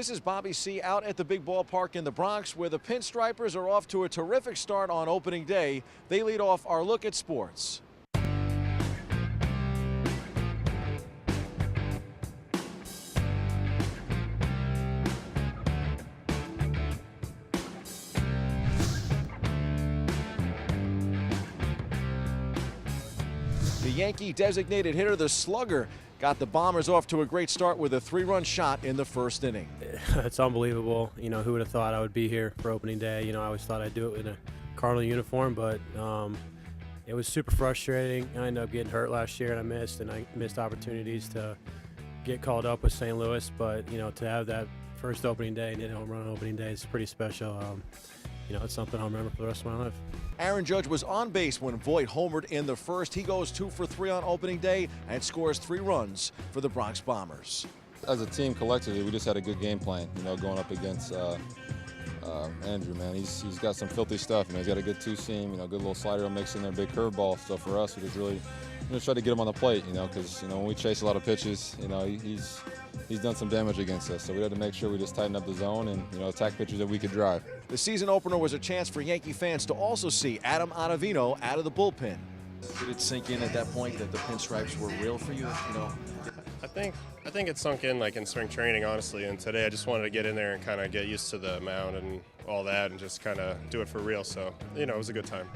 This is Bobby C. out at the big ballpark in the Bronx, where the Pinstripers are off to a terrific start on opening day. They lead off our look at sports. The Yankee designated hitter, the slugger, got the Bombers off to a great start with a 3-run shot in the first inning. It's unbelievable. You know, who would have thought I would be here for opening day? You know, I always thought I'd do it in a Cardinal uniform, but it was super frustrating. I ended up getting hurt last year, and I missed opportunities to get called up with St. Louis. But, you know, to have that first opening day and hit a home run on opening day is pretty special. You know, it's something I'll remember for the rest of my life. Aaron Judge was on base when Voit homered in the first. He goes 2 for 3 on opening day and scores 3 runs for the Bronx Bombers. As a team collectively, we just had a good game plan, you know, going up against Andrew, man. He's got some filthy stuff. You know, he's got a good two-seam, you know, good little slider mix in there, big curveball. So for us, we just really try to get him on the plate, you know, because, you know, when we chase a lot of pitches, you know, he's done some damage against us. So we had to make sure we just tighten up the zone and, you know, attack pitches that we could drive. The season opener was a chance for Yankee fans to also see Adam Ottavino out of the bullpen. Did it sink in at that point that the Pinstripes were real for you? You know, I think it sunk in like in spring training, honestly. And today I just wanted to get in there and kind of get used to the mound and all that, and just kind of do it for real. So, you know, it was a good time.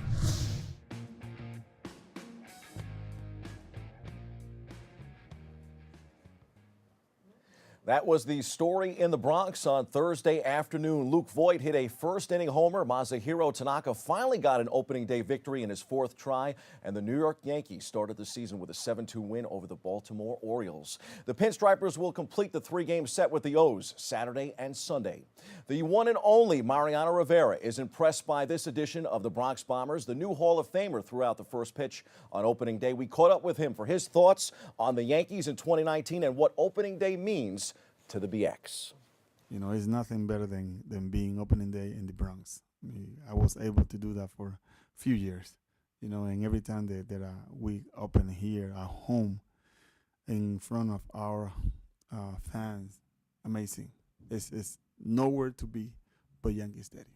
that was the story in the Bronx on Thursday afternoon. Luke Voit hit a first-inning homer. Masahiro Tanaka finally got an opening day victory in his 4th try, and the New York Yankees started the season with a 7-2 win over the Baltimore Orioles. The Pinstripers will complete the 3-game set with the O's Saturday and Sunday. The one and only Mariano Rivera is impressed by this edition of the Bronx Bombers. The new Hall of Famer threw out the first pitch on opening day. We caught up with him for his thoughts on the Yankees in 2019 and what opening day means to the BX. You know, it's nothing better than being opening day in the Bronx. I was able to do that for a few years, you know, and every time that we open here at home in front of our fans, amazing. It's nowhere to be but Yankee Stadium.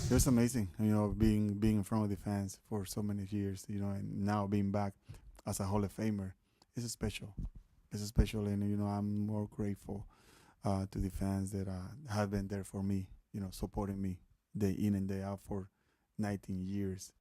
It was amazing, you know, being in front of the fans for so many years, you know, and now being back as a Hall of Famer. It's special. It's special, and, you know, I'm more grateful to the fans that have been there for me, you know, supporting me day in and day out for 19 years.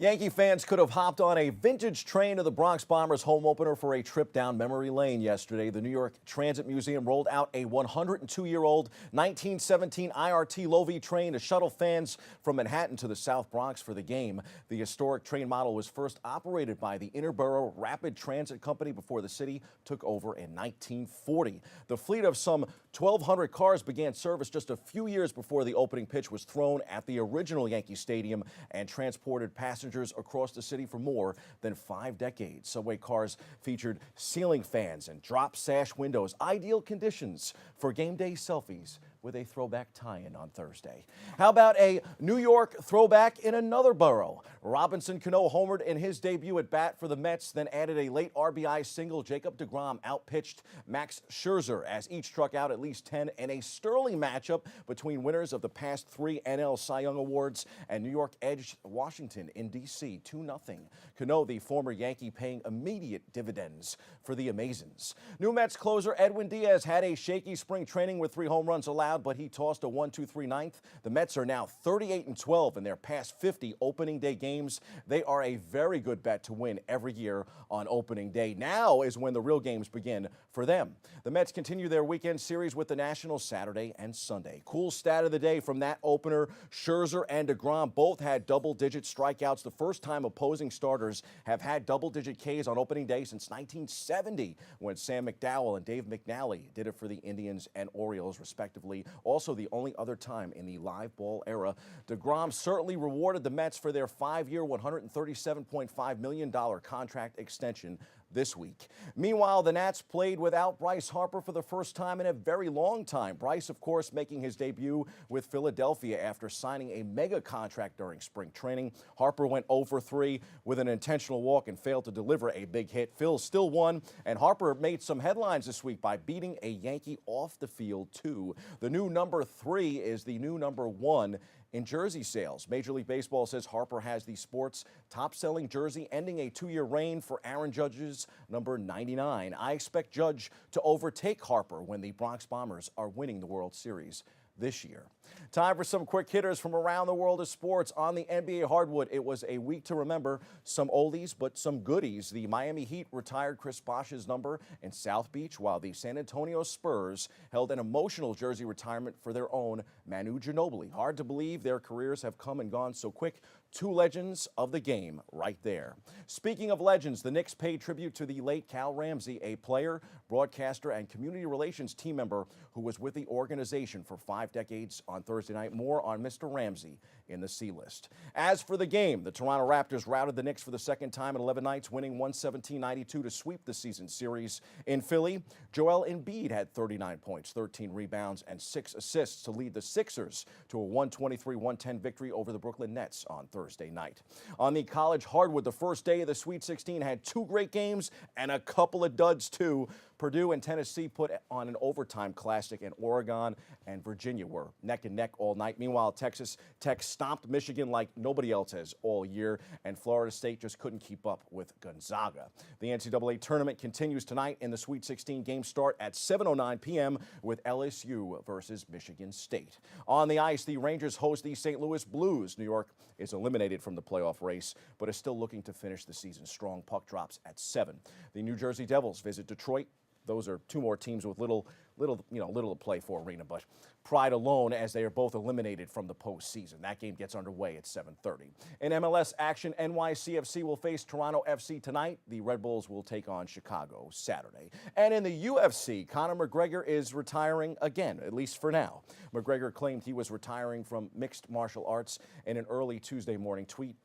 Yankee fans could have hopped on a vintage train to the Bronx Bombers home opener for a trip down memory lane yesterday. The New York Transit Museum rolled out a 102-year-old 1917 IRT Low-V train to shuttle fans from Manhattan to the South Bronx for the game. The historic train model was first operated by the Interborough Rapid Transit Company before the city took over in 1940. The fleet of some 1,200 cars began service just a few years before the opening pitch was thrown at the original Yankee Stadium and transported passengers across the city for more than 5 decades. Subway cars featured ceiling fans and drop sash windows, ideal conditions for game day selfies with a throwback tie-in on Thursday. How about a New York throwback in another borough? Robinson Cano homered in his debut at bat for the Mets, then added a late RBI single. Jacob deGrom outpitched Max Scherzer as each struck out at least 10 in a sterling matchup between winners of the past 3 NL Cy Young Awards, and New York edged Washington in D.C. 2-0. Cano, the former Yankee, paying immediate dividends for the Amazons. New Mets closer Edwin Diaz had a shaky spring training with 3 home runs allowed, but he tossed a 1-2-3 ninth. The Mets are now 38-12 in their past 50 opening day games. They are a very good bet to win every year on opening day. Now is when the real games begin for them. The Mets continue their weekend series with the Nationals Saturday and Sunday. Cool stat of the day from that opener: Scherzer and deGrom both had double-digit strikeouts, the first time opposing starters have had double-digit Ks on opening day since 1970, when Sam McDowell and Dave McNally did it for the Indians and Orioles, respectively. Also the only other time in the live ball era. deGrom certainly rewarded the Mets for their 5-year, $137.5 million contract extension this week. Meanwhile, the Nats played without Bryce Harper for the first time in a very long time. Bryce, of course, making his debut with Philadelphia after signing a mega contract during spring training. Harper went 0 for 3 with an intentional walk and failed to deliver a big hit. Phil still won, and Harper made some headlines this week by beating a Yankee off the field, too. The new number 3 is the new number 1 in jersey sales. Major League Baseball says Harper has the sport's top-selling jersey, ending a 2-year reign for Aaron Judge's number 99. I expect Judge to overtake Harper when the Bronx Bombers are winning the World Series this year. Time for some quick hitters from around the world of sports. On the NBA hardwood, it was a week to remember. Some oldies, but some goodies. The Miami Heat retired Chris Bosh's number in South Beach, while the San Antonio Spurs held an emotional jersey retirement for their own Manu Ginobili. Hard to believe their careers have come and gone so quick. Two legends of the game right there. Speaking of legends, the Knicks paid tribute to the late Cal Ramsey, a player, broadcaster, and community relations team member who was with the organization for 5 decades on Thursday night. More on Mr. Ramsey in the C-list. As for the game, the Toronto Raptors routed the Knicks for the second time in 11 nights, winning 117-92 to sweep the season series. In Philly, Joel Embiid had 39 points, 13 rebounds, and 6 assists to lead the Sixers to a 123-110 victory over the Brooklyn Nets on Thursday night. On the college hardwood, the first day of the Sweet 16 had 2 great games and a couple of duds, too. Purdue and Tennessee put on an overtime classic, and Oregon and Virginia were neck and neck all night. Meanwhile, Texas Tech stomped Michigan like nobody else has all year, and Florida State just couldn't keep up with Gonzaga. The NCAA tournament continues tonight, in the Sweet 16 games start at 7:09 p.m. with LSU versus Michigan State. On the ice, the Rangers host the St. Louis Blues. New York is eliminated from the playoff race, but is still looking to finish the season strong. Puck drops at 7. The New Jersey Devils visit Detroit. Those are 2 more teams with little to play for, Arena, but pride alone as they are both eliminated from the postseason. That game gets underway at 7:30. In MLS action, NYCFC will face Toronto FC tonight. The Red Bulls will take on Chicago Saturday. And in the UFC, Conor McGregor is retiring again, at least for now. McGregor claimed he was retiring from mixed martial arts in an early Tuesday morning tweet.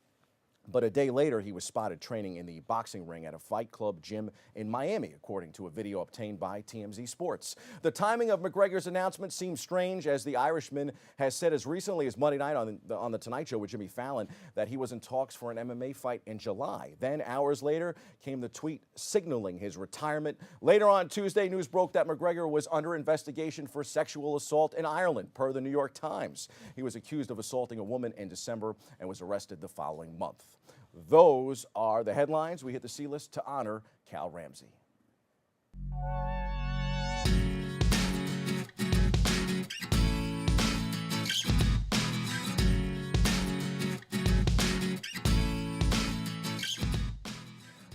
But a day later, he was spotted training in the boxing ring at a Fight Club gym in Miami, according to a video obtained by TMZ Sports. The timing of McGregor's announcement seems strange, as the Irishman has said as recently as Monday night on the Tonight Show with Jimmy Fallon that he was in talks for an MMA fight in July. Then, hours later, came the tweet signaling his retirement. Later on Tuesday, news broke that McGregor was under investigation for sexual assault in Ireland, per the New York Times. He was accused of assaulting a woman in December and was arrested the following month. Those are the headlines. We hit the C-list to honor Cal Ramsey.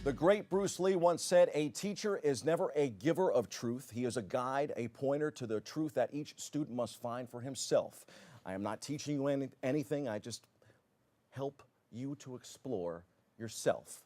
The great Bruce Lee once said, "A teacher is never a giver of truth. He is a guide, a pointer to the truth that each student must find for himself." I am not teaching you anything. I just help you to explore yourself.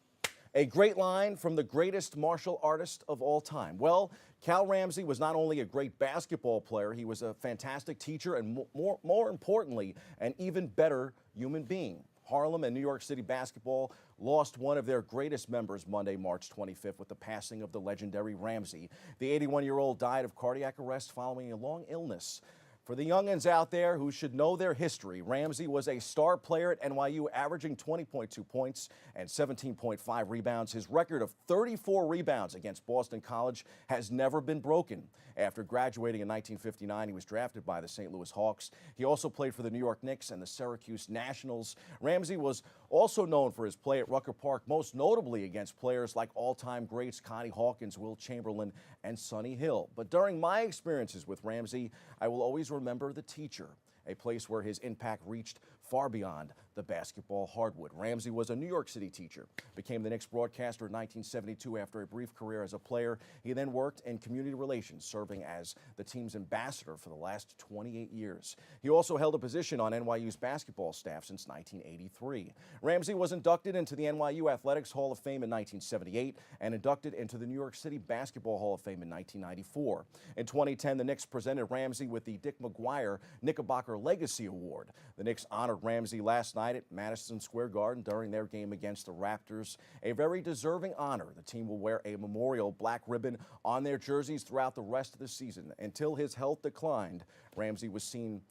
A great line from the greatest martial artist of all time. Well, Cal Ramsey was not only a great basketball player, he was a fantastic teacher and, more importantly, an even better human being. Harlem and New York City basketball lost one of their greatest members Monday, March 25th, with the passing of the legendary Ramsey. The 81-year-old died of cardiac arrest following a long illness. For the youngins out there who should know their history, Ramsey was a star player at NYU, averaging 20.2 points and 17.5 rebounds. His record of 34 rebounds against Boston College has never been broken. After graduating in 1959, he was drafted by the St. Louis Hawks. He also played for the New York Knicks and the Syracuse Nationals. Ramsey was also known for his play at Rucker Park, most notably against players like all-time greats Connie Hawkins, Will Chamberlain, and Sonny Hill. But during my experiences with Ramsey, I will always remember the teacher, a place where his impact reached far beyond the basketball hardwood. Ramsey was a New York City teacher, became the Knicks broadcaster in 1972 after a brief career as a player. He then worked in community relations, serving as the team's ambassador for the last 28 years. He also held a position on NYU's basketball staff since 1983. Ramsey was inducted into the NYU Athletics Hall of Fame in 1978 and inducted into the New York City Basketball Hall of Fame in 1994. In 2010, the Knicks presented Ramsey with the Dick McGuire Knickerbocker Legacy Award. The Knicks honored Ramsey last night night at Madison Square Garden during their game against the Raptors. A very deserving honor. The team will wear a memorial black ribbon on their jerseys throughout the rest of the season. Until his health declined, Ramsey was seen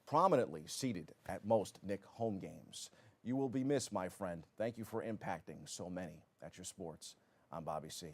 prominently seated at most Knick home games. You will be missed, my friend. Thank you for impacting so many. That's your sports. I'm Bobby C.